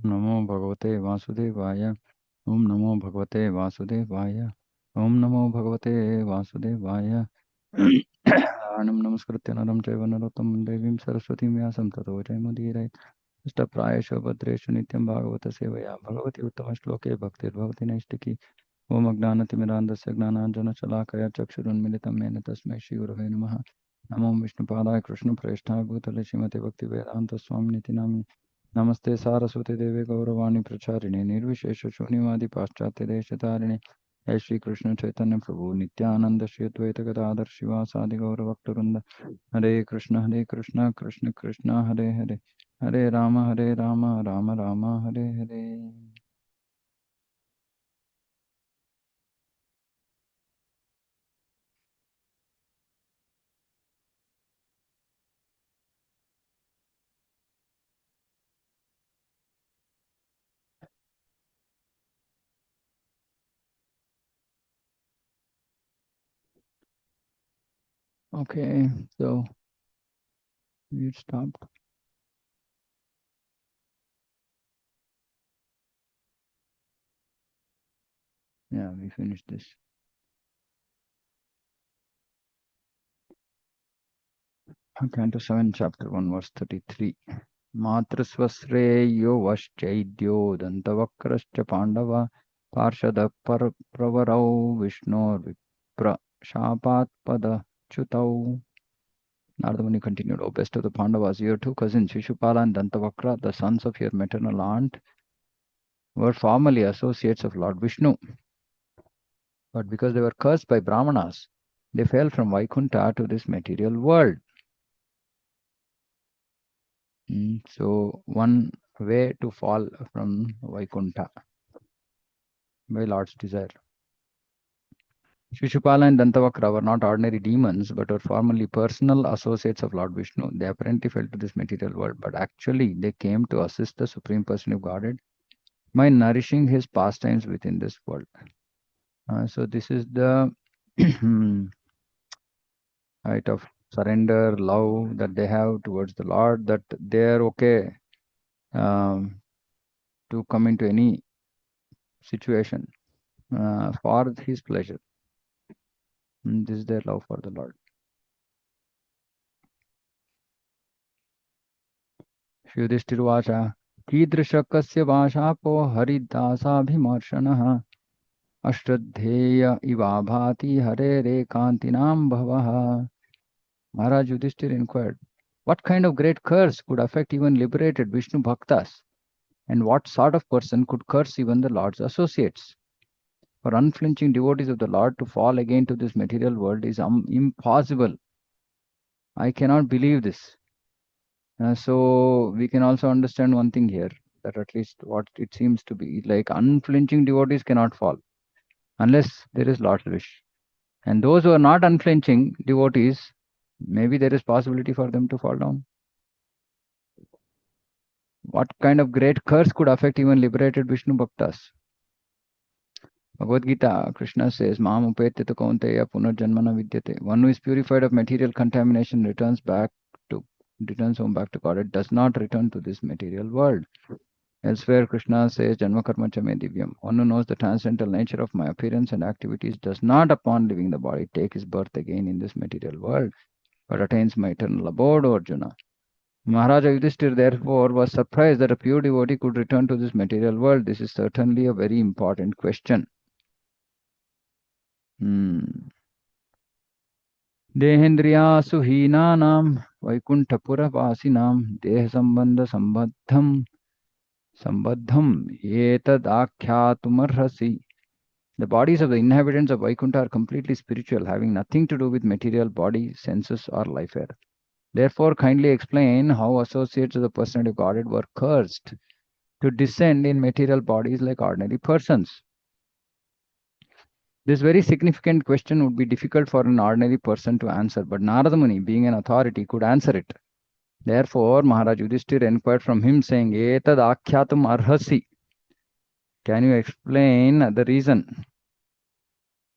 नमो भगवते वासुदेवाय। ओम नमो भगवते वासुदेवाय। ओम नमो भगवते वासुदेवाय। आनम नमस्कृत्य नरं चैव नरोत्तमं देवीं सरस्वतीं व्यासं ततो जयमुदीरये। अष्टप्रायेषु भद्रेषु नित्यं भागवत सेवया भगवति उत्तमश्लोके भक्तिर्भवति नैष्टिकी। ओम अज्ञानतिमिरान्धस्य ज्ञानाञ्जनशलाकया चक्षुरुन्मिलितं येन तस्मै श्रीगुरवे नमः। नमो विष्णुपादाय कृष्णप्रेष्ठाय भूतले श्रीमते भक्तिवेदान्तस्वामिनिति नामिने। नमस्ते सारस्वती देवे गौरवाणी प्रचारिणे निर्विशेष शून्यवादी पाश्चात्य देशतारिणे। जय श्री कृष्ण चैतन्य प्रभु नित्यानंद श्री अद्वैत गदाधर शिवासादि गौरभक्तवृंद। हरे कृष्ण कृष्ण कृष्ण हरे हरे, हरे Ram Ram Ram Hare Hare. Okay, so we stopped. Yeah, we finished this. Canto 7, chapter 1, verse 33. मातृस्वश्रेयो वश्चैद्यो दन्तवक्रश्च Pandava पार्षदः प्रवरौ विष्णोर्विप्र शापात्पदच्युतौ. Narada Muni continued, O best of the Pandavas, your two cousins, Shishupala and Dantavakra, the sons of your maternal aunt, were formerly associates of Lord Vishnu. But because they were cursed by Brahmanas, they fell from Vaikuntha to this material world. So, one way to fall from Vaikuntha by Lord's desire. Shishupala and Dantavakra were not ordinary demons, but were formerly personal associates of Lord Vishnu. They apparently fell to this material world, but actually they came to assist the Supreme Person of Godhead by nourishing his pastimes within this world. So this is the height of surrender, love that they have towards the Lord, that they are okay to come into any situation for his pleasure. This is their love for the Lord. युधिष्ठिर्वाच कीदृशकस्य वाशापो हरिदासाभिमर्शनः अश्रद्धेय Eva भाति हरेरेकान्तिनां भवः. Maharaj Yudhishthir inquired, what kind of great curse could affect even liberated Vishnu bhaktas? And what sort of person could curse even the Lord's associates? For unflinching devotees of the Lord to fall again to this material world is impossible. I cannot believe this. So we can also understand one thing here, that at least what it seems to be, like unflinching devotees cannot fall unless there is Lord's wish. And those who are not unflinching devotees, maybe there is possibility for them to fall down. What kind of great curse could affect even liberated Vishnu bhaktas? Bhagavad Gita, Krishna says, Mam upetya kaunteya punarjanmana vidyate. One who is purified of material contamination returns home back to God. It does not return to this material world. Elsewhere, Krishna says, Janma karma cha me divyam. One who knows the transcendental nature of my appearance and activities does not, upon leaving the body, take his birth again in this material world, but attains my eternal abode, O Arjuna. Maharaja Yudhishthir, therefore, was surprised that a pure devotee could return to this material world. This is certainly a very important question. Dehendriyasu heenanam vaikunthapuravasinam deha sambandham etadakhyatumarhasi. The bodies of the inhabitants of Vaikuntha are completely spiritual, having nothing to do with material body, senses, or life air. Therefore, kindly explain how associates of the personality of Godhead were cursed to descend in material bodies like ordinary persons. This very significant question would be difficult for an ordinary person to answer, but Narada Muni, being an authority, could answer it. Therefore, Maharaj Yudhishthir inquired from him, saying, Etad akyatum arhasi. Can you explain the reason?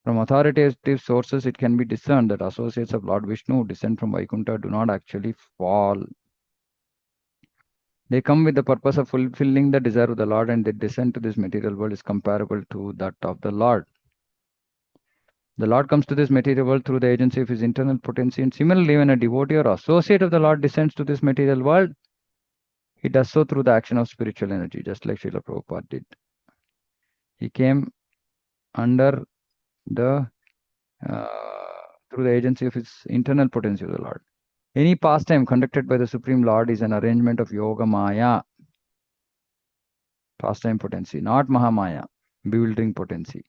From authoritative sources, it can be discerned that associates of Lord Vishnu who descend from Vaikuntha do not actually fall. They come with the purpose of fulfilling the desire of the Lord, and their descent to this material world is comparable to that of the Lord. The Lord comes to this material world through the agency of his internal potency, and similarly, when a devotee or associate of the Lord descends to this material world, he does so through the action of spiritual energy, just like Srila Prabhupada did. He came under the uh, through the agency of his internal potency of the Lord. Any pastime conducted by the Supreme Lord is an arrangement of Yoga Maya, pastime potency, not Mahamaya, bewildering potency.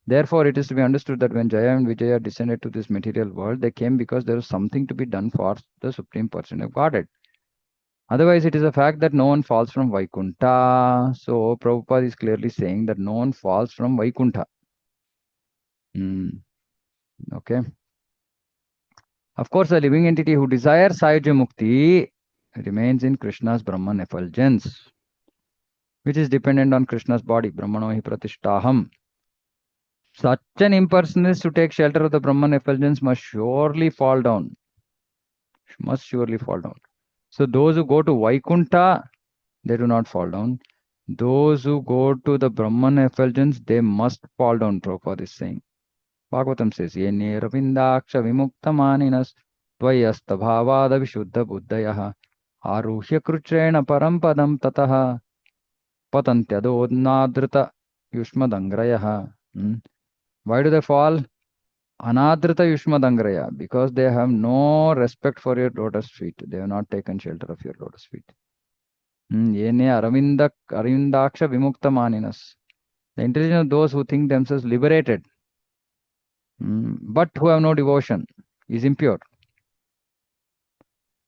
Therefore, it is to be understood that when Jaya and Vijaya descended to this material world, they came because there was something to be done for the Supreme Person of Godhead. Otherwise, it is a fact that no one falls from Vaikuntha. So, Prabhupada is clearly saying that no one falls from Vaikuntha. Okay. Of course, a living entity who desires Sayuja Mukti remains in Krishna's Brahman effulgence, which is dependent on Krishna's body, Brahmano hi pratishtaham. Such an impersonalist to take shelter of the Brahman effulgence must surely fall down. Must surely fall down. So those who go to Vaikuntha, they do not fall down. Those who go to the Brahman effulgence, they must fall down, Prabhupada is saying. Bhagavatam says, Ye neravindaksha vimuktamaninas tvayasta bhavada vishuddha buddhayaha aruhya kruchrena parampadam tataha patantyadodnadrita yushmadangrayaha. Why do they fall? Anadrita yushmadangraya, because they have no respect for your lotus feet. They have not taken shelter of your lotus feet. Yene aravindaksha vimuktamaninas. The intelligence of those who think themselves liberated, but who have no devotion, is impure.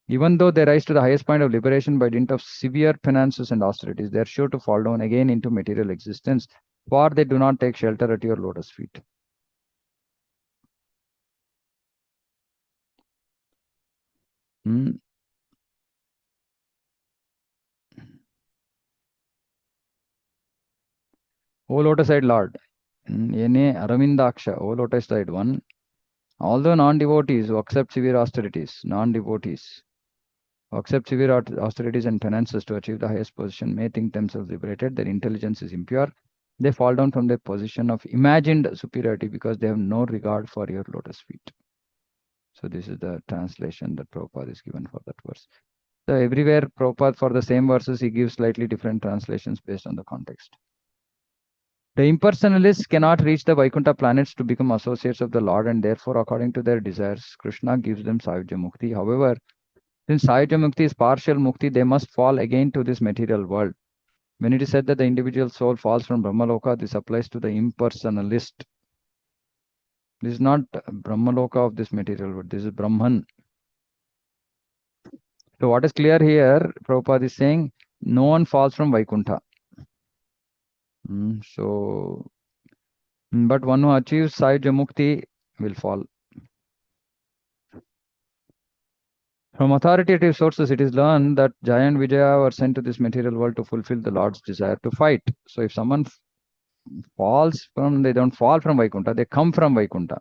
Even though they rise to the highest point of liberation by dint of severe penances and austerities, they are sure to fall down again into material existence, for they do not take shelter at your lotus feet. O lotus-eyed Lord, Yene Aravindaksha, O lotus-eyed one, although non-devotees who accept severe austerities, non-devotees who accept severe austerities and penances to achieve the highest position may think themselves liberated, their intelligence is impure. They fall down from their position of imagined superiority because they have no regard for your lotus feet. So this is the translation that Prabhupada is given for that verse. So everywhere Prabhupada for the same verses, he gives slightly different translations based on the context. The impersonalists cannot reach the Vaikuntha planets to become associates of the Lord, and therefore, according to their desires, Krishna gives them Sayuja Mukti. However, since Sayuja Mukti is partial Mukti, they must fall again to this material world. When it is said that the individual soul falls from Brahmaloka, this applies to the impersonalist. This is not Brahmaloka of this material world, this is Brahman. So what is clear here, Prabhupada is saying, no one falls from Vaikuntha. But one who achieves Sayuja Mukti will fall. From authoritative sources, it is learned that Jaya and Vijaya were sent to this material world to fulfill the Lord's desire to fight. So if someone falls from, they don't fall from Vaikuntha, they come from Vaikuntha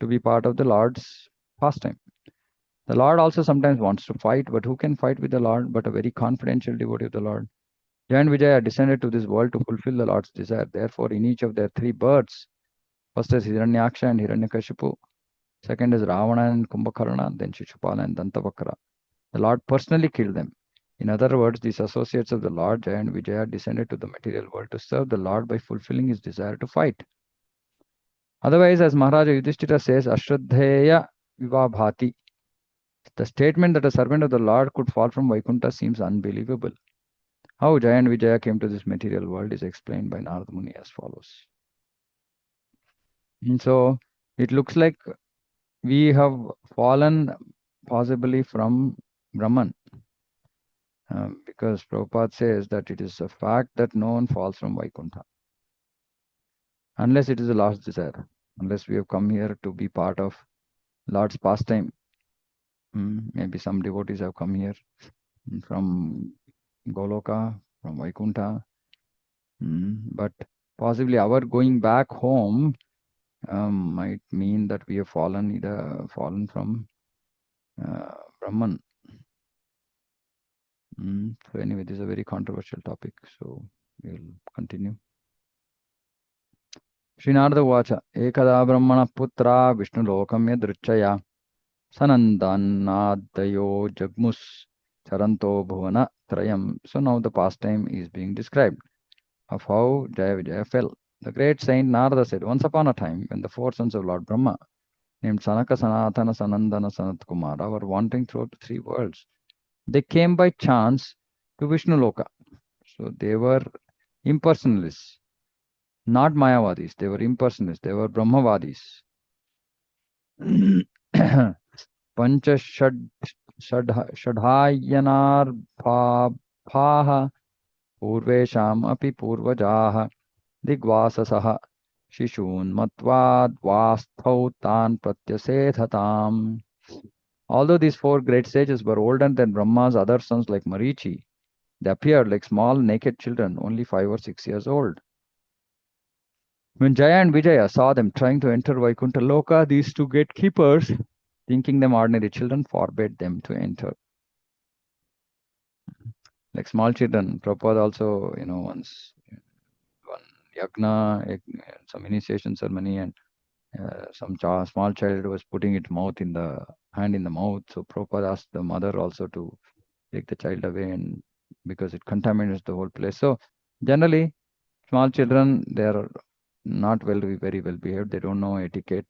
to be part of the Lord's pastime. The Lord also sometimes wants to fight, but who can fight with the Lord but a very confidential devotee of the Lord? Jaya and Vijaya descended to this world to fulfill the Lord's desire. Therefore, in each of their three births, first is Hiranyaksha and Hiranyakashipu, second is Ravana and Kumbhakarna, then Shishupala and Dantavakra. The Lord personally killed them. In other words, these associates of the Lord, Jaya and Vijaya, descended to the material world to serve the Lord by fulfilling his desire to fight. Otherwise, as Maharaja Yudhishthira says, Ashraddheya Vivabhati. The statement that a servant of the Lord could fall from Vaikuntha seems unbelievable. How Jaya and Vijaya came to this material world is explained by Narada Muni as follows. And so, it looks like we have fallen possibly from Brahman. Because Prabhupada says that it is a fact that no one falls from Vaikuntha. Unless it is the last desire. Unless we have come here to be part of Lord's pastime. Maybe some devotees have come here from Goloka, from Vaikuntha. But possibly our going back home might mean that we have fallen from Brahman. So anyway, this is a very controversial topic, so we'll continue. Srinarada Vacha Ekada Brahmana Putra Vishnu Lokam Yadruchaya Sanandanaadayo Jagmus Charanto Bhuvana Trayam. So now the pastime is being described of how Jaya Vijaya fell. The great saint Narada said, once upon a time, when the four sons of Lord Brahma, named Sanaka, Sanatana, Sanandana, Sanat Kumara, were wandering throughout the three worlds, they came by chance to Vishnu Loka. So they were impersonalists, not Mayavadis. They were impersonalists. They were Brahmavadis. Pancha Shadhayanar Bhaha Purvesham Api Purvajaha Digvasasaha Shishun Matvad Vasthau Tan Pratyasethatam. Although these four great sages were older than Brahma's other sons like Marichi, they appeared like small naked children, only 5 or 6 years old. When Jaya and Vijaya saw them trying to enter Vaikuntha Loka, these two gatekeepers, thinking them ordinary children, forbade them to enter. Like small children, Prabhupada also, once one yagna, some initiation ceremony, and some small child was putting its hand in the mouth. So Prabhupada asked the mother also to take the child away, and because it contaminates the whole place. So generally, small children, they are not very well behaved. They don't know etiquette.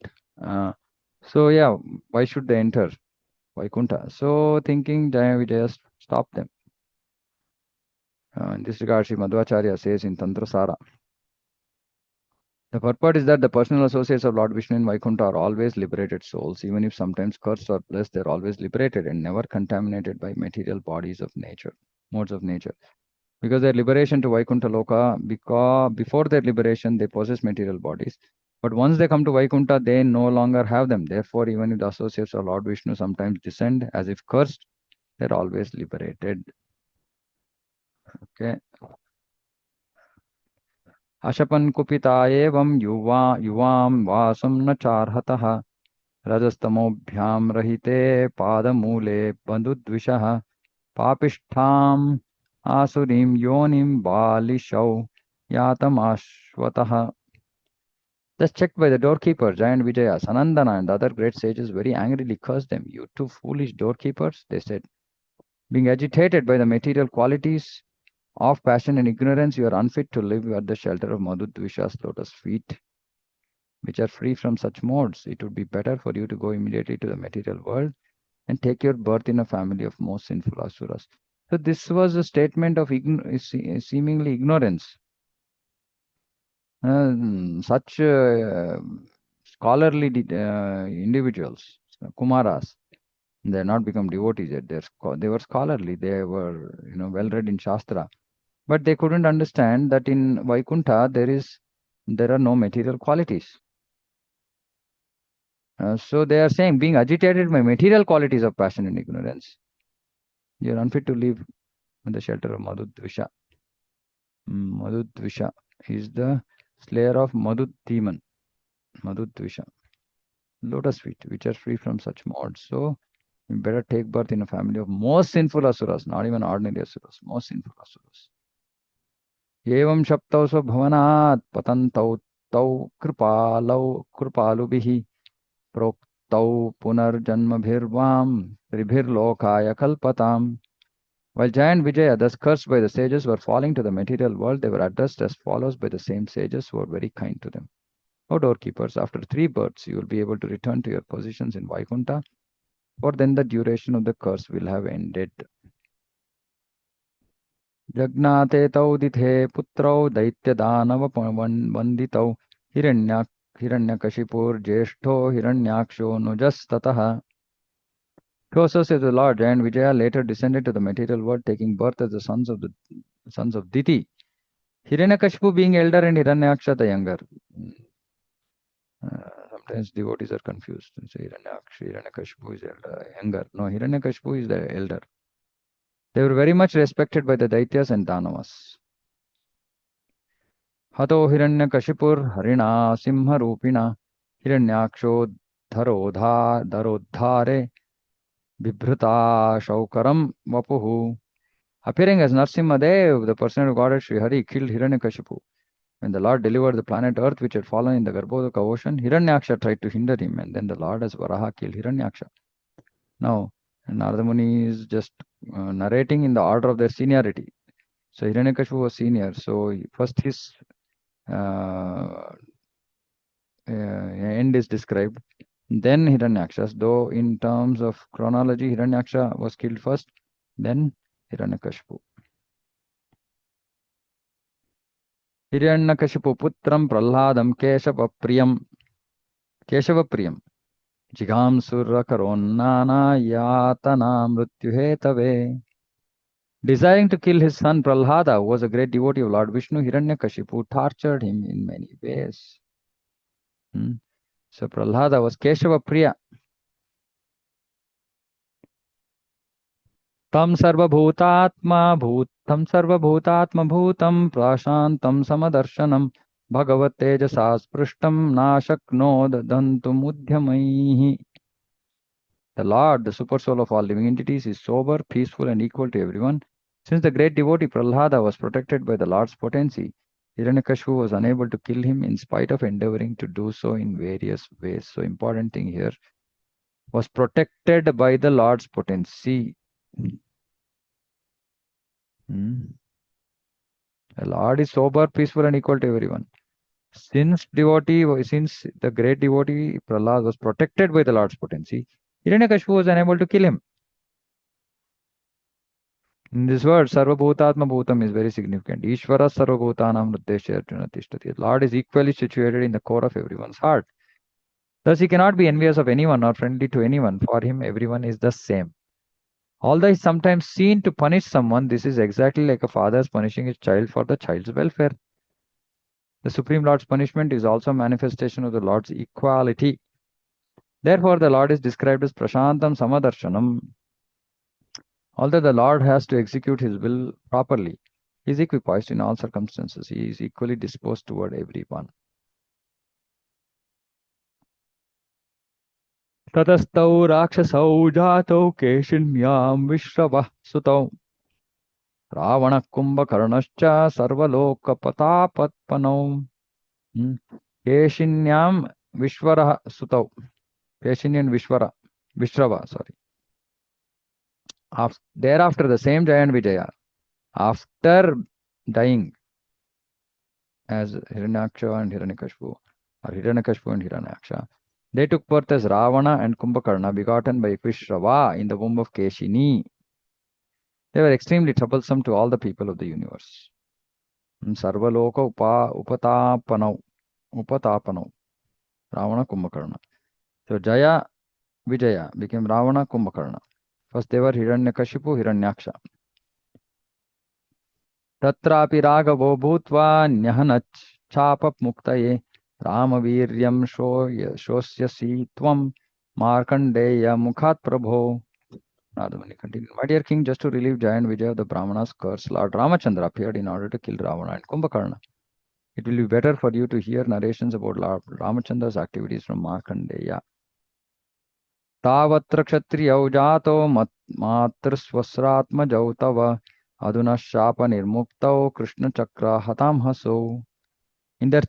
So yeah, why should they enter Vaikuntha? So thinking Jaya Vijaya stopped them. In this regard, Sri Madhvacharya says in Tantra Sara, the purport is that the personal associates of Lord Vishnu in Vaikuntha are always liberated souls. Even if sometimes cursed or blessed, they are always liberated and never contaminated by material bodies of nature, modes of nature. Because their liberation to Vaikuntha Loka, because before their liberation, they possess material bodies. But once they come to Vaikuntha, they no longer have them. Therefore, even if the associates of Lord Vishnu sometimes descend as if cursed, they're always liberated. Okay. Ashapan kupita evam yuvam vasam na charhatah rajastamobhyam rahite padamule bandudvishaha papishtham asurim yonim balishau yatam ashvatah. Just checked by the doorkeeper, Giant Vijaya, Sanandana, and the other great sages very angrily cursed them. You two foolish doorkeepers, they said. Being agitated by the material qualities of passion and ignorance, you are unfit to live at the shelter of Madhudvisha's lotus feet, which are free from such modes. It would be better for you to go immediately to the material world and take your birth in a family of most sinful asuras. So this was a statement of seemingly ignorance. Such scholarly individuals, Kumaras, they are not become devotees yet. They were scholarly. They were, well read in Shastra, but they couldn't understand that in Vaikuntha there are no material qualities. So they are saying, being agitated by material qualities of passion and ignorance, you are unfit to live in the shelter of Madhudvisha. Madhudvisha is the slayer of Madhud demon. Madhudvisha. Lotus feet, which are free from such mods. So you better take birth in a family of most sinful asuras, not even ordinary asuras, most sinful asuras. Evam shaptau bhavanat patantau tau kripalubihi proktau punarjanmabhirvam tribhirlokaya kalpatam. While Jaya and Vijaya, thus cursed by the sages, were falling to the material world, they were addressed as follows by the same sages who were very kind to them. O doorkeepers, after 3 births, you will be able to return to your positions in Vaikuntha, for then the duration of the curse will have ended. Jagnate tau dithe putrau daitya danava vanditau hiranyakashipur jeshto hiranyaksho nujastatah. To associate the Lord, Jaya and Vijaya later descended to the material world, taking birth as the sons of Diti. Hiranyakashipu being elder and Hiranyaksha the younger. Sometimes devotees are confused and say Hiranyakashipu is younger. No, Hiranyakashipu is the elder. They were very much respected by the Daityas and Danavas. Hato Hiranyakashipur Harina Simha Rupina Hiranyaksho Dharodhare Bibhrata Shaukaram Vapuhu. Appearing as Narasimha Dev, the personal of goddess Sri Hari killed Hiranyakashipu. When the Lord delivered the planet Earth, which had fallen in the Garbhodaka ocean, Hiranyaksha tried to hinder him, and then the Lord as Varaha killed Hiranyaksha. Now, Narada Muni is just narrating in the order of their seniority. So Hiranyakashipu was senior. So first his end is described. Then Hiranyaksha. Though in terms of chronology, Hiranyaksha was killed first, then Hiranyakashipu. Hiranyakashipu putram prahladam Keshavapriyam Jigamsura karonnana yatana mrityuhetave. Desiring to kill his son Prahlada, who was a great devotee of Lord Vishnu, Hiranyakashipu tortured him in many ways. So Prahlada was Keshava Priya. Tam sarvabhutatma bhutam prashantam samadarshanam bhagavat tejasa sprushtam nashaknod dantum udhyamaihi. The Lord, the super soul of all living entities, is sober, peaceful, and equal to everyone. Since the great devotee Prahlada was protected by the Lord's potency, Hiranyakashipu was unable to kill him in spite of endeavoring to do so in various ways. So, important thing here was protected by the Lord's potency. The Lord is sober, peaceful, and equal to everyone. Since the great devotee Prahlad was protected by the Lord's potency, Hiranyakashipu was unable to kill him. In this word, Sarvabhutatma Bhutam is very significant. Ishvara Sarvabhutanam Hrideshya Trishtati. Lord is equally situated in the core of everyone's heart. Thus, he cannot be envious of anyone or friendly to anyone. For him, everyone is the same. Although he is sometimes seen to punish someone, this is exactly like a father is punishing his child for the child's welfare. The Supreme Lord's punishment is also a manifestation of the Lord's equality. Therefore, the Lord is described as Prashantam Samadarshanam. Although the Lord has to execute his will properly, he is equipoised in all circumstances. He is equally disposed toward everyone. Tatastau rakshasau jatau keshinyam vishrava sutau Ravana kumbhakarnascha sarvaloka patapatpanau Keshinyam Vishwara Sutau. Keshinyan Vishrava, sorry. Thereafter, the same Jaya and Vijaya, after dying as Hiranyaksha and Hiranyakashipu, or Hiranyakashipu and Hiranyaksha, they took birth as Ravana and Kumbhakarna, begotten by Vishrava in the womb of Keshini. They were extremely troublesome to all the people of the universe. Sarvaloka Upatapanau, Ravana Kumbhakarna. So Jaya Vijaya became Ravana Kumbhakarna. First they were Hiranyakashipu, Hiranyaksha. Tatrapi Ragavo Bhutva Nyahanach Chapap Muktaye Ramaviryam Shosyasi Tvam Markandeya Mukhat Prabho. Narada continued. My dear king, just to relieve Jaya and Vijaya of the Brahmana's curse, Lord Ramachandra appeared in order to kill Ravana and Kumbhakarna. It will be better for you to hear narrations about Lord Ramachandra's activities from Markandeya. तावत्र क्षत्रियौ जातो मातृस्वस्रात्मजौ तव अधुना शापनिर्मुक्तौ कृष्णचक्रहतांहसौ. In their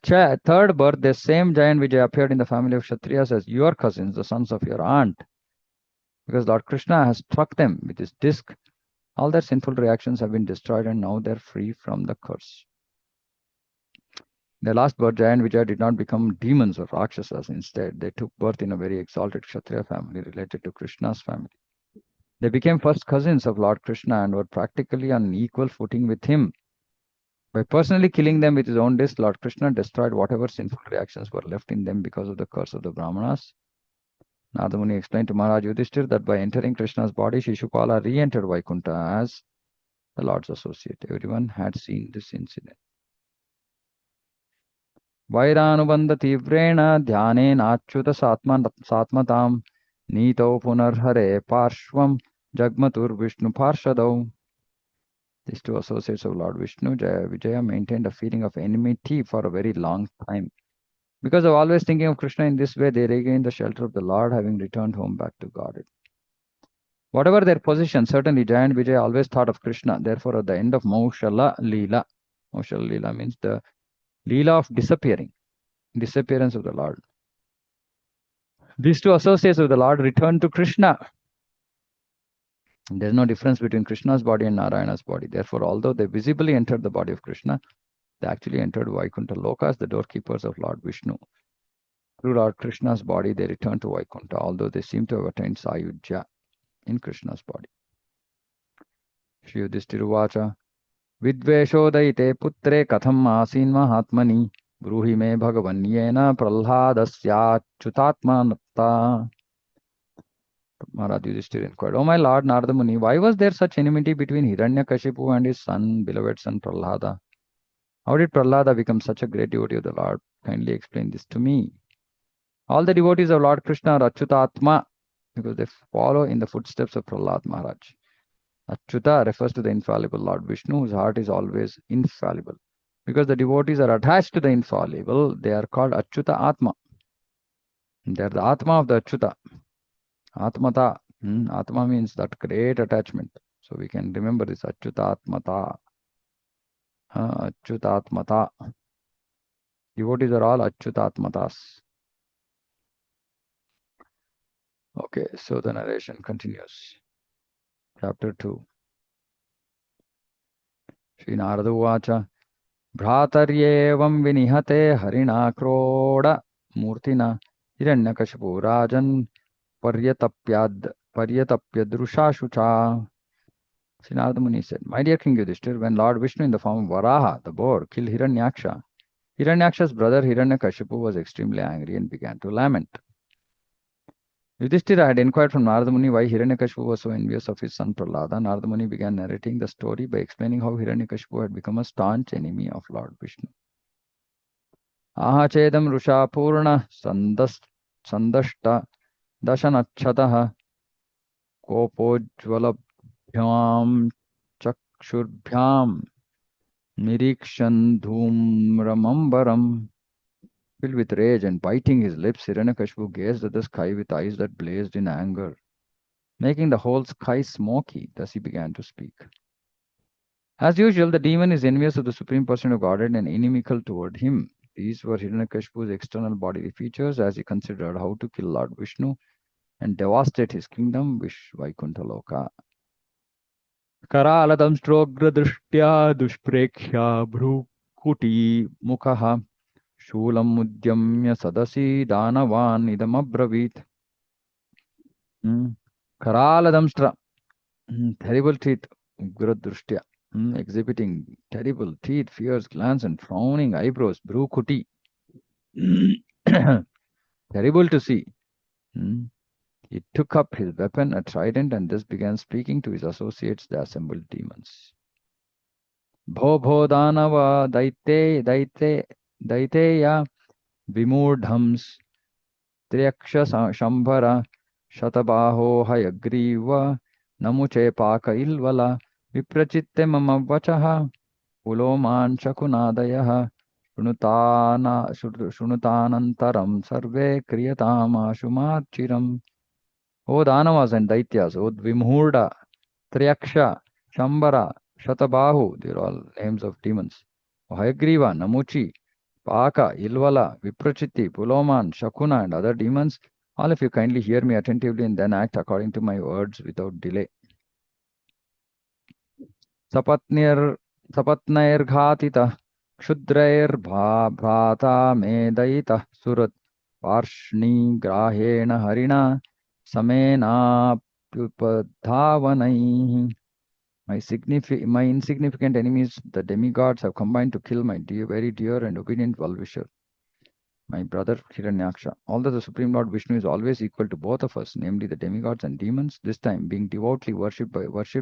third birth, the same Jaya and Vijaya appeared in the family of Kshatriyas as your cousins, the sons of your aunt. Because Lord Krishna has struck them with his disc, all their sinful reactions have been destroyed and now they're free from the curse. Their last birth, Jaya and Vijaya did not become demons or Rakshasas. Instead, they took birth in a very exalted Kshatriya family related to Krishna's family. They became first cousins of Lord Krishna and were practically on an equal footing with him. By personally killing them with his own disc, Lord Krishna destroyed whatever sinful reactions were left in them because of the curse of the Brahmanas. Narada Muni explained to Maharaj Yudhishthir that by entering Krishna's body, Shishupala re-entered Vaikuntha as the Lord's associate. Everyone had seen this incident. Vairanubandha tivrena dhyanena achyuta satmatam nito punarhare parshvam jagmatur Vishnu parshadau. These two associates of Lord Vishnu, Jaya Vijaya, maintained a feeling of enmity for a very long time. Because of always thinking of Krishna in this way, they regained the shelter of the Lord, having returned home back to Godhead. Whatever their position, certainly Jay and Vijay always thought of Krishna. Therefore, at the end of Maushala Lila, Maushala Lila means the Leela of disappearance of the Lord. These two associates of the Lord returned to Krishna. There's no difference between Krishna's body and Narayana's body. Therefore, although they visibly entered the body of Krishna, they actually entered Vaikuntha Lokas, the doorkeepers of Lord Vishnu. Through Lord Krishna's body, they returned to Vaikuntha, although they seem to have attained Sayujya in Krishna's body. Shri Yudhishthira Vidveshodayite putre katham asin mahatmani bruhi me bhagavanyena prahladasyachutatmanatta. Maharaj Yudhishthira inquired, O my lord Narada Muni, why was there such enmity between Hiranyakashipu and his son, beloved son Prahlada? How did Prahlada become such a great devotee of the Lord? Kindly explain this to me. All the devotees of Lord Krishna are Achyutatma because they follow in the footsteps of Prahlad Maharaj. Achyuta refers to the infallible Lord Vishnu, whose heart is always infallible. Because the devotees are attached to the infallible, they are called Achyuta Atma. They are the Atma of the Achyuta. Atmata. Atma means that great attachment. So we can remember this Achyuta Atmata. Achyuta Atmata. Devotees are all Achyuta Atmatas. Okay, so the narration continues. Chapter 2. Sri Narada Uvacha Bhrataryevam vinihate harinakroda murtina hiranyakashipu rajan paryatapyadrushashucha. Sri Narada Muni said, My dear King Yudhishthir, when Lord Vishnu in the form of Varaha, the boar, killed Hiranyaksha, Hiranyaksha's brother Hiranyakashipu was extremely angry and began to lament. Yudhishthira had inquired from Narada Muni why Hiranyakashipu was so envious of his son Prahlada. Narada Muni began narrating the story by explaining how Hiranyakashipu had become a staunch enemy of Lord Vishnu. Ahachedam rusha purna sandashta dashanachataha kopojvalabhyam chakshurbyam nirikshan dhumramambaram. Filled with rage and biting his lips, Hiranyakashipu gazed at the sky with eyes that blazed in anger, making the whole sky smoky. Thus he began to speak. As usual, the demon is envious of the Supreme Person of Godhead and inimical toward him. These were Hiranyakashipu's external bodily features as he considered how to kill Lord Vishnu and devastate his kingdom, Vaikuntha Loka. Karaladam strogradrishtya dushprekhya bhrukuti mukha Shulam mudyamya sadasi danavan idam abravit. Karaladamstra, terrible teeth, ugradrushtya, exhibiting terrible teeth, fierce glance, and frowning eyebrows, bhrukuti. Terrible to see. He took up his weapon, a trident, and thus began speaking to his associates, the assembled demons. Bho bho danava daiteya vimurdhams Triyaksha Shambhara Shatabaho Hayagriva Namuche Paka Ilvala Viprachitte Mama Vachaha Uloman Shakunadayaha Shunutanantaram Sarve Kriyatama Shumachiram. O Danavas and Daityas, O Vimhurda, Triyaksha, Shambhara, Shatabahu, these are all names of demons. O Hayagriva, Namuchi, Paka, Ilvala, Viprachiti, Puloman, Shakuna, and other demons, all of you kindly hear me attentively and then act according to my words without delay. Sapatnair Ghatita, Kshudrair Bhrata Medaita Surat, Parshni Grahena Harina, Samena Pupadhavanai. My insignificant enemies, the demigods, have combined to kill my very dear and obedient well-wisher, my brother Hiranyaksha. Although the Supreme Lord Vishnu is always equal to both of us, namely the demigods and demons, this time being devoutly worshipped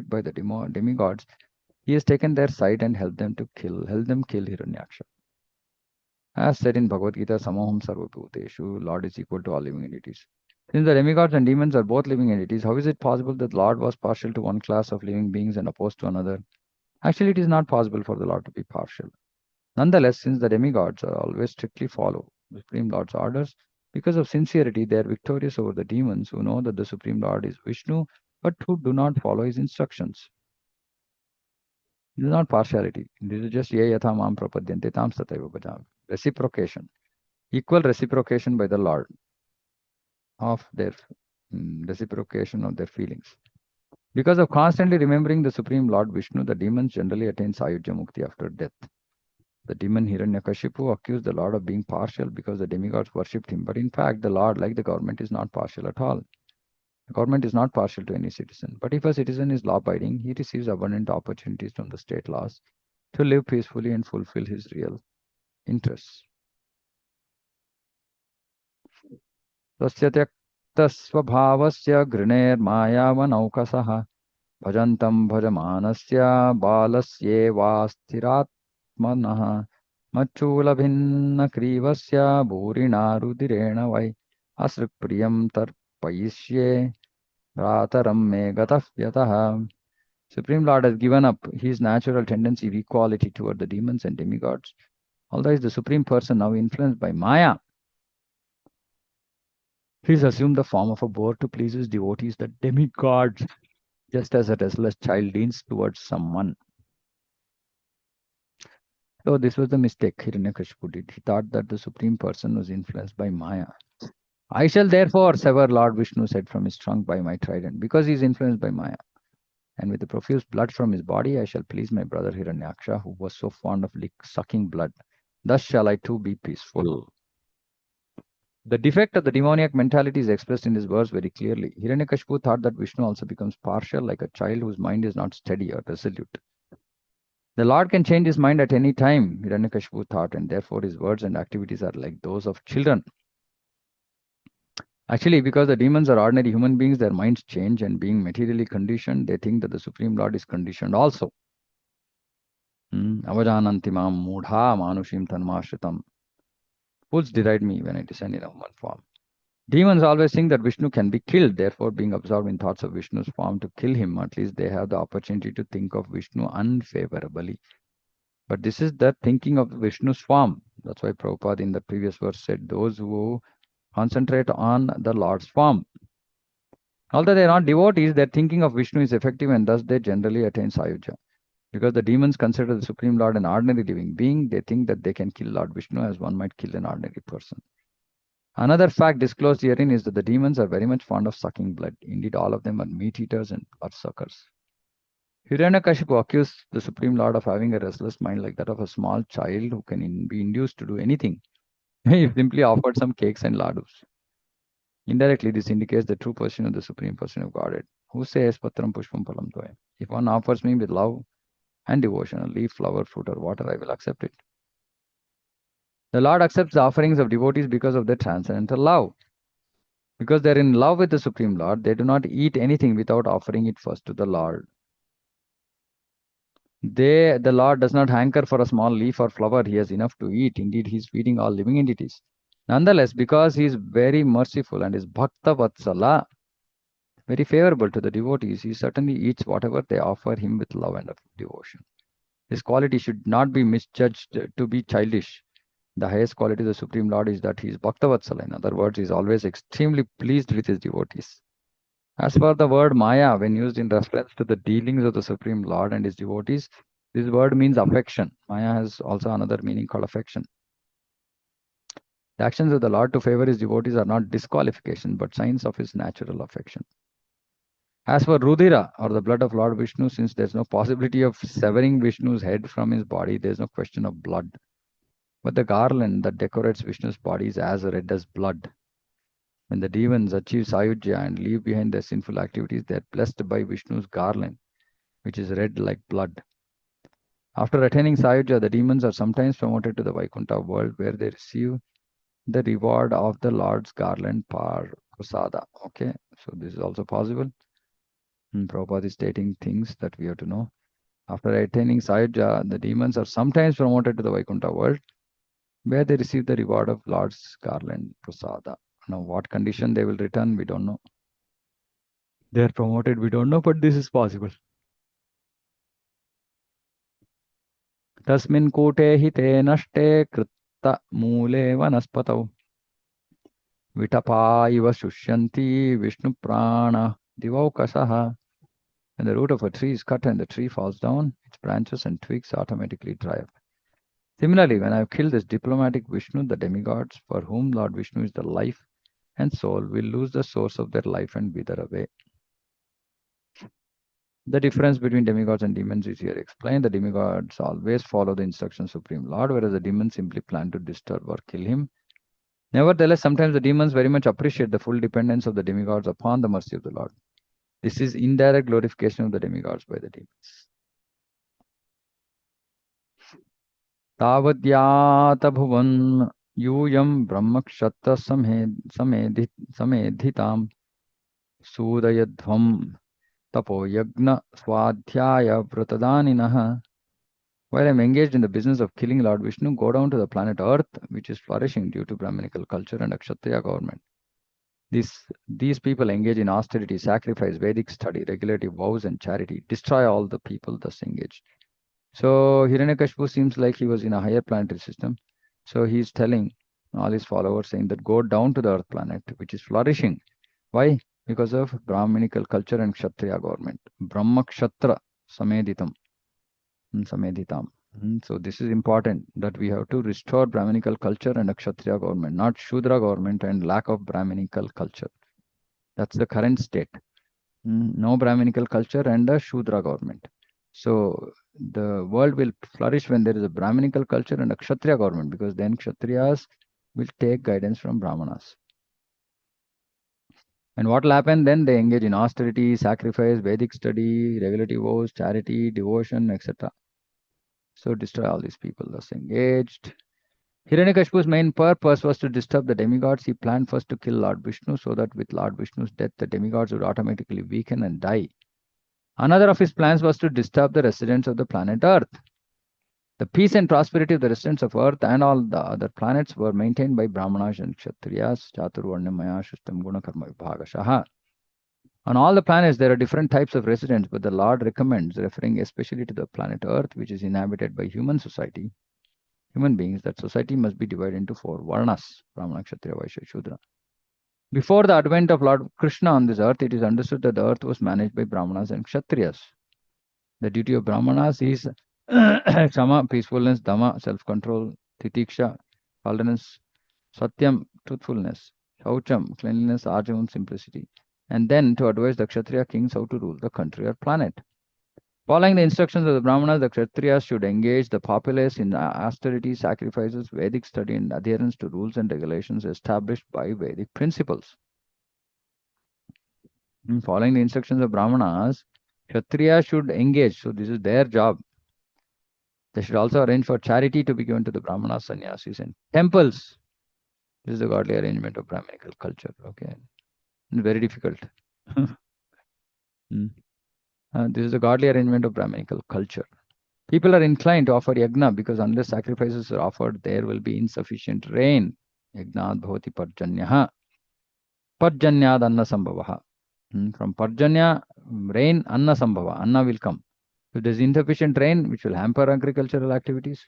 by the demigods, he has taken their side and helped them kill Hiranyaksha. As said in Bhagavad Gita, Samoham Sarvabhuteshu, Lord is equal to all living entities. Since the demigods and demons are both living entities, how is it possible that Lord was partial to one class of living beings and opposed to another? Actually, it is not possible for the Lord to be partial. Nonetheless, since the demigods are always strictly follow the Supreme Lord's orders, because of sincerity, they are victorious over the demons who know that the Supreme Lord is Vishnu but who do not follow his instructions. This is not partiality. This is just ye yatha mam prapadyante tam tataiva bhajami. Reciprocation. Equal reciprocation by the Lord of their reciprocation of their feelings. Because of constantly remembering the Supreme Lord Vishnu, the demons generally attain Sayujya Mukti after death. The demon Hiranyakashipu accused the Lord of being partial because the demigods worshipped him. But in fact, the Lord, like the government, is not partial at all. The government is not partial to any citizen. But if a citizen is law abiding, he receives abundant opportunities from the state laws to live peacefully and fulfill his real interests. तस्य त्यक्तस्वभावस्य घृणेर्मायावनौकसः भजन्तं भजमानस्य बालस्येवास्थिरात्मनः मच्चूलभिन्नग्रीवस्य भूरिणा रुधिरेण वै असृक्प्रियं तर्पयिष्ये भ्रातरं मे गतः यतः. Supreme Lord has given up his natural tendency of equality toward the demons and demigods. Although he is the Supreme Person now influenced by Maya, he has assumed the form of a boar to please his devotees, the demigods, just as a restless child leans towards someone. So this was the mistake Hiranyakashipu did. He thought that the Supreme Person was influenced by Maya. I shall therefore sever Lord Vishnu's head from his trunk by my trident, because he is influenced by Maya. And with the profuse blood from his body, I shall please my brother Hiranyaksha, who was so fond of sucking blood. Thus shall I too be peaceful. The defect of the demoniac mentality is expressed in this verse very clearly. Hiranyakashipu thought that Vishnu also becomes partial, like a child whose mind is not steady or resolute. The Lord can change his mind at any time, Hiranyakashipu thought, and therefore his words and activities are like those of children. Actually, because the demons are ordinary human beings, their minds change, and being materially conditioned, they think that the Supreme Lord is conditioned also. Avajananti mam mudha manushim tanmashritam. Fools deride me when I descend in a human form. Demons always think that Vishnu can be killed, therefore being absorbed in thoughts of Vishnu's form to kill him, at least they have the opportunity to think of Vishnu unfavorably. But this is the thinking of Vishnu's form. That's why Prabhupada in the previous verse said, those who concentrate on the Lord's form. Although they are not devotees, their thinking of Vishnu is effective and thus they generally attain Sayujya. Because the demons consider the Supreme Lord an ordinary living being, they think that they can kill Lord Vishnu as one might kill an ordinary person. Another fact disclosed herein is that the demons are very much fond of sucking blood. Indeed, all of them are meat eaters and bloodsuckers. Hiranyakashipu accused the Supreme Lord of having a restless mind like that of a small child who can be induced to do anything. He simply offered some cakes and ladus. Indirectly, this indicates the true position of the Supreme Person of Godhead. Who says patram pushpam phalam toyam? If one offers me with love and devotion, a leaf, flower, fruit, or water, I will accept it. The Lord accepts the offerings of devotees because of their transcendental love. Because they are in love with the Supreme Lord, they do not eat anything without offering it first to the Lord. The Lord does not hanker for a small leaf or flower. He has enough to eat. Indeed, he is feeding all living entities. Nonetheless, because he is very merciful and is Bhakta Vatsala, very favorable to the devotees, he certainly eats whatever they offer him with love and devotion. His quality should not be misjudged to be childish. The highest quality of the Supreme Lord is that he is Bhakta Vatsala. In other words, he is always extremely pleased with his devotees. As for the word Maya, when used in reference to the dealings of the Supreme Lord and his devotees, this word means affection. Maya has also another meaning called affection. The actions of the Lord to favor his devotees are not disqualification, but signs of his natural affection. As for Rudira, or the blood of Lord Vishnu, since there's no possibility of severing Vishnu's head from his body, there's no question of blood. But the garland that decorates Vishnu's body is as red as blood. When the demons achieve Sayujya and leave behind their sinful activities, they are blessed by Vishnu's garland, which is red like blood. After attaining Sayujya, the demons are sometimes promoted to the Vaikuntha world, where they receive the reward of the Lord's garland prasada. Okay, so this is also possible. Prabhupada is stating things that we have to know. After attaining Sayujya, the demons are sometimes promoted to the Vaikuntha world, where they receive the reward of Lord's garland prasada. Now, what condition they will return, we don't know. They are promoted, we don't know, but this is possible. Tasmin kute hite nashte kritta mule vanaspatau vitapa iva shushyanti vishnu prana Divokasaha. When the root of a tree is cut and the tree falls down, its branches and twigs automatically dry up. Similarly, when I have killed this diplomatic Vishnu, the demigods, for whom Lord Vishnu is the life and soul, will lose the source of their life and wither away. The difference between demigods and demons is here explained. The demigods always follow the instructions of Supreme Lord, whereas the demons simply plan to disturb or kill him. Nevertheless, sometimes the demons very much appreciate the full dependence of the demigods upon the mercy of the Lord. This is indirect glorification of the demigods by the demons. Tavadyata bhuvan yuyam brahmakshatra samedhitam sudayadhvam tapo yagna swadhyaya vratadaninaha. While I am engaged in the business of killing Lord Vishnu, go down to the planet Earth, which is flourishing due to Brahminical culture and a Kshatriya government. These people engage in austerity, sacrifice, Vedic study, regulative vows, and charity, destroy all the people thus engaged. So Hiranyakashipu seems like he was in a higher planetary system. So he's telling all his followers, saying that go down to the Earth planet, which is flourishing. Why? Because of Brahminical culture and Kshatriya government. Brahma Kshatra Sameditam. Sameditam. So this is important that we have to restore Brahminical culture and a Kshatriya government, not Shudra government and lack of Brahminical culture. That's the current state. No Brahminical culture and a Shudra government. So the world will flourish when there is a Brahminical culture and a Kshatriya government, because then Kshatriyas will take guidance from Brahmanas. And what will happen then? They engage in austerity, sacrifice, Vedic study, regulative vows, charity, devotion, etc. So destroy all these people thus engaged. Hiranyakashipu's main purpose was to disturb the demigods. He planned first to kill Lord Vishnu, so that with Lord Vishnu's death, the demigods would automatically weaken and die. Another of his plans was to disturb the residents of the planet Earth. The peace and prosperity of the residents of Earth and all the other planets were maintained by Brahmanas and Kshatriyas, Chaturvarnamaya Shustam Guna Karma Vibhagashaha. On all the planets, there are different types of residents, but the Lord recommends, referring especially to the planet Earth, which is inhabited by human beings, that society must be divided into 4 Varnas, Brahmana, Kshatriya, Vaishya, Shudra. Before the advent of Lord Krishna on this earth, it is understood that the earth was managed by Brahmanas and Kshatriyas. The duty of Brahmanas is Shama, peacefulness, Dhamma, self-control, Titiksha, tolerance, Satyam, truthfulness, Shaucham, cleanliness, Arjavam, simplicity, and then to advise the Kshatriya kings how to rule the country or planet. Following the instructions of the Brahmanas, the Kshatriyas should engage the populace in austerity, sacrifices, Vedic study, and adherence to rules and regulations established by Vedic principles. Following the instructions of Brahmanas, Kshatriyas should engage. So this is their job. They should also arrange for charity to be given to the Brahmanas, sannyasis, and temples. This is the godly arrangement of Brahminical culture. Okay, very difficult. This is the godly arrangement of Brahminical culture. People are inclined to offer yagna because unless sacrifices are offered, there will be insufficient rain. Yagnad bhavati parjanyaha. Parjanyad anna sambhavaha. From parjanya, rain, anna sambhava. Anna will come. If there is insufficient rain, which will hamper agricultural activities.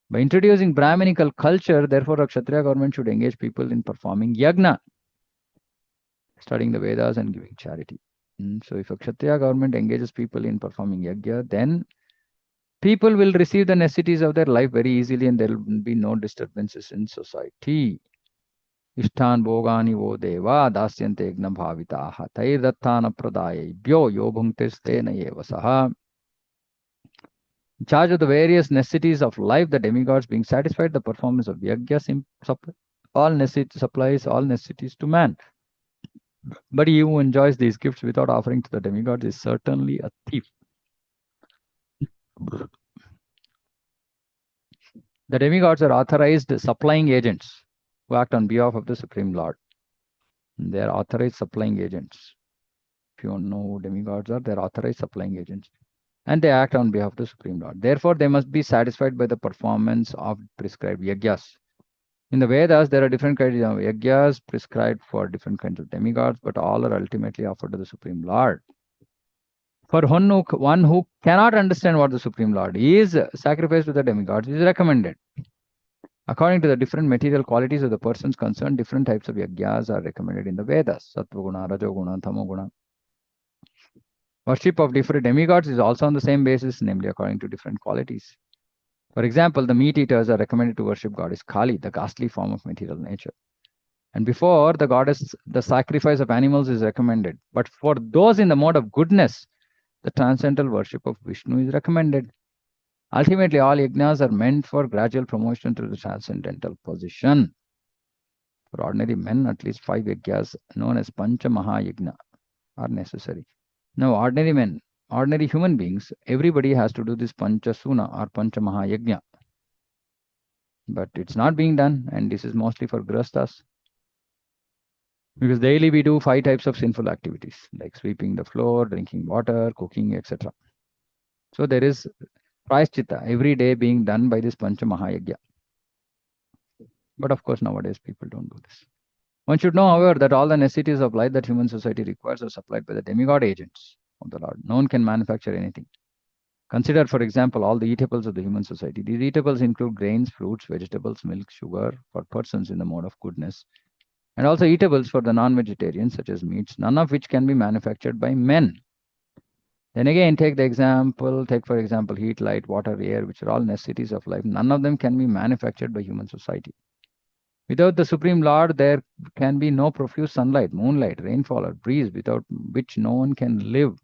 By introducing Brahminical culture, therefore, a Kshatriya government should engage people in performing yagna, studying the Vedas and giving charity. So if a Kshatriya government engages people in performing yagya, then people will receive the necessities of their life very easily and there will be no disturbances in society. Ishtan bhogani vo deva dasyante yagna bhavitaha tairdattana pradayebhyo yo bhunktirstena yevasaha. In charge of the various necessities of life, the demigods being satisfied, the performance of yagya supplies all necessities to man. But he who enjoys these gifts without offering to the demigods is certainly a thief. The demigods are authorized supplying agents who act on behalf of the Supreme Lord. They are authorized supplying agents. If you don't know who demigods are, they are authorized supplying agents. And they act on behalf of the Supreme Lord. Therefore, they must be satisfied by the performance of prescribed yagyas. In the Vedas, there are different kinds of yagyas prescribed for different kinds of demigods, but all are ultimately offered to the Supreme Lord. For one who cannot understand what the Supreme Lord is, sacrifice to the demigods is recommended. According to the different material qualities of the persons concerned, different types of yagyas are recommended in the Vedas. Sattva guna, Rajo guna, Tamo guna. Worship of different demigods is also on the same basis, namely according to different qualities. For example, the meat eaters are recommended to worship goddess Kali, the ghastly form of material nature. And before the goddess, the sacrifice of animals is recommended. But for those in the mode of goodness, the transcendental worship of Vishnu is recommended. Ultimately, all yajnas are meant for gradual promotion to the transcendental position. For ordinary men, at least 5 yajnas, known as Pancha Mahayajna, are necessary. Now, ordinary men, ordinary human beings, everybody has to do this Pancha Suna or Pancha Mahayajna. But it's not being done, and this is mostly for grastas. Because daily we do 5 types of sinful activities like sweeping the floor, drinking water, cooking, etc. So there is prayaschitta every day being done by this Pancha Mahayagya. But of course, nowadays people don't do this. One should know, however, that all the necessities of life that human society requires are supplied by the demigod agents of the Lord. No one can manufacture anything. Consider, for example, all the eatables of the human society. These eatables include grains, fruits, vegetables, milk, sugar for persons in the mode of goodness, and also eatables for the non-vegetarians, such as meats, none of which can be manufactured by men. Then again, take for example, heat, light, water, air, which are all necessities of life. None of them can be manufactured by human society. Without the Supreme Lord, there can be no profuse sunlight, moonlight, rainfall, or breeze, without which no one can live.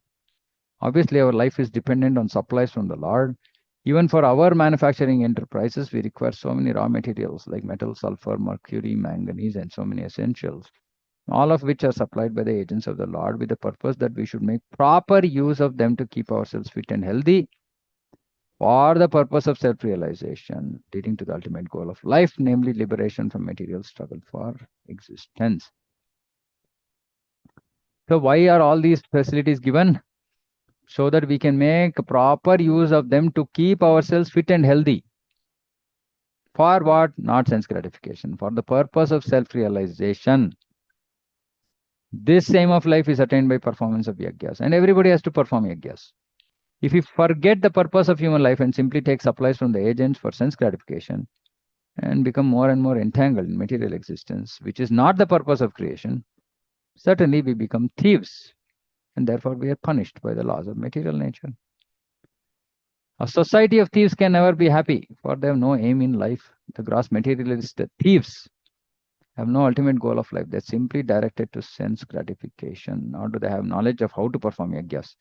Obviously, our life is dependent on supplies from the Lord. Even for our manufacturing enterprises, we require so many raw materials like metal, sulfur, mercury, manganese, and so many essentials, all of which are supplied by the agents of the Lord with the purpose that we should make proper use of them to keep ourselves fit and healthy for the purpose of self-realization, leading to the ultimate goal of life, namely liberation from material struggle for existence. So why are all these facilities given? So that we can make proper use of them to keep ourselves fit and healthy. For what? Not sense gratification. For the purpose of self-realization. This aim of life is attained by performance of yajnas, and everybody has to perform yajnas. If we forget the purpose of human life and simply take supplies from the agents for sense gratification and become more and more entangled in material existence, which is not the purpose of creation, certainly we become thieves, and therefore we are punished by the laws of material nature. A society of thieves can never be happy, for they have no aim in life. The gross materialist thieves have no ultimate goal of life. They're simply directed to sense gratification, nor do they have knowledge of how to perform yajnas.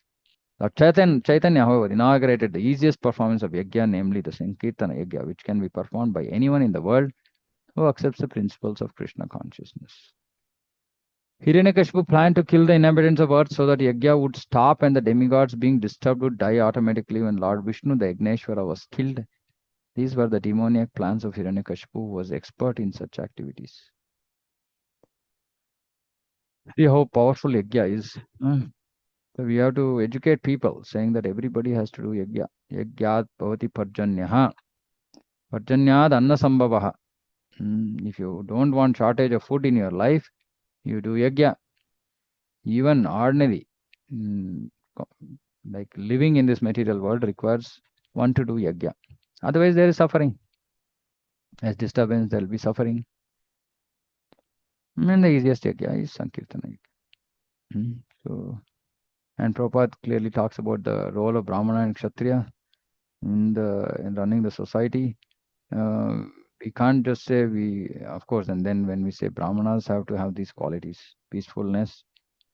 Lord Chaitanya, however, inaugurated the easiest performance of yajna, namely the Sankirtana yajna, which can be performed by anyone in the world who accepts the principles of Krishna consciousness. Hiranyakashipu planned to kill the inhabitants of earth so that yajna would stop and the demigods being disturbed would die automatically when Lord Vishnu, the Yagneshwara, was killed. These were the demoniac plans of Hiranyakashipu, who was expert in such activities. See how powerful yajna is. So we have to educate people, saying that everybody has to do yajna. Yajnat bhavati parjanyaha. Parjanyad anna sambhavaha. If you don't want shortage of food in your life, you do yajna. Even ordinary, like living in this material world requires one to do yajna. Otherwise, there is suffering. As disturbance, there will be suffering. And the easiest yajna is Sankirtana. So, and Prabhupada clearly talks about the role of Brahmana and Kshatriya in running the society. We can't just say of course, and then when we say Brahmanas have to have these qualities: peacefulness,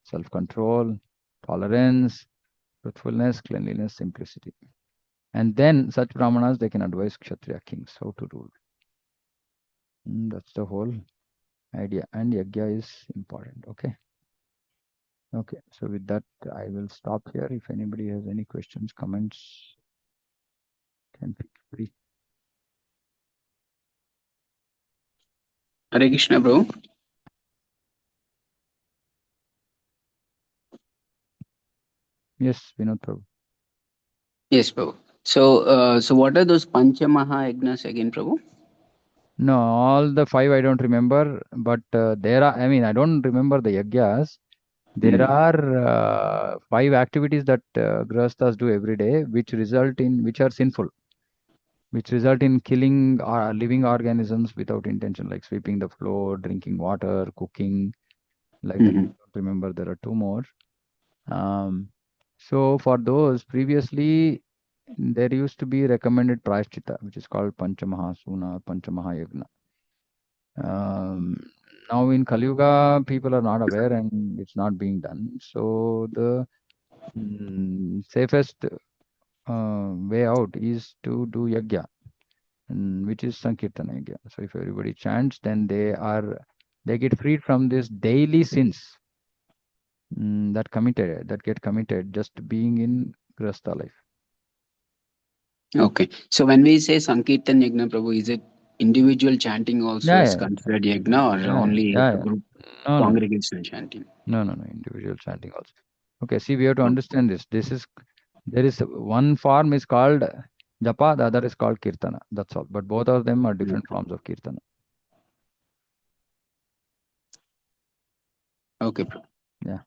self-control, tolerance, truthfulness, cleanliness, simplicity. And then such Brahmanas, they can advise Kshatriya kings how to rule. That's the whole idea. And yajna is important. Okay. Okay. So with that, I will stop here. If anybody has any questions, comments, can feel free. Hare Krishna, bro. Yes, Vinod Prabhu. Yes, bro. So what are those Pancha Maha Yagnas again, Prabhu? No, all the 5 I don't remember, but there are, I mean, I don't remember the yajnas. There are 5 activities that grahasthas do every day, which are sinful, which result in killing living organisms without intention, like sweeping the floor, drinking water, cooking, like that. I don't remember. There are 2 more. Um, So for those previously, there used to be recommended prayashchitta, which is called Panchamahasuna, Panchamahayagna. Um, Now in Kali Yuga, people are not aware and it's not being done. So the safest way out is to do yajna, which is Sankirtana yajna. So if everybody chants, then they get freed from this daily sins that get committed just being in Grasta life. Okay. So when we say Sankirtan Yagna, Prabhu, is it individual chanting also Yeah, is yeah, considered yagna or yeah, yeah, only yeah, the yeah. group No, no, no, congregational chanting? no, no, no. Individual chanting also. Okay, see, we have to Oh, understand this. There is one form is called japa, the other is called kirtana. That's all. But both of them are different okay. forms of kirtana. Okay, Prabhu. Yeah.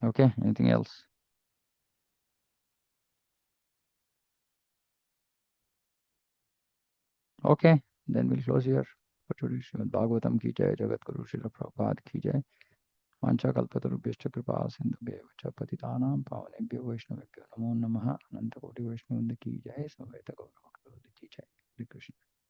Okay. Anything else? Okay. Then we'll close here. Pachuri Srimad Bhagavatam ki jai, Jagat Guru Srila Prabhupada ki jai. Vancha kalpatarubhyascha kripa sindhubhyev cha patitanam pavanebhyo vaishnavebhyo namo namaha. Ananta koti vaishnavanda ki jai. Samveta Gaura Bhakta ki jai. Hare Krishna.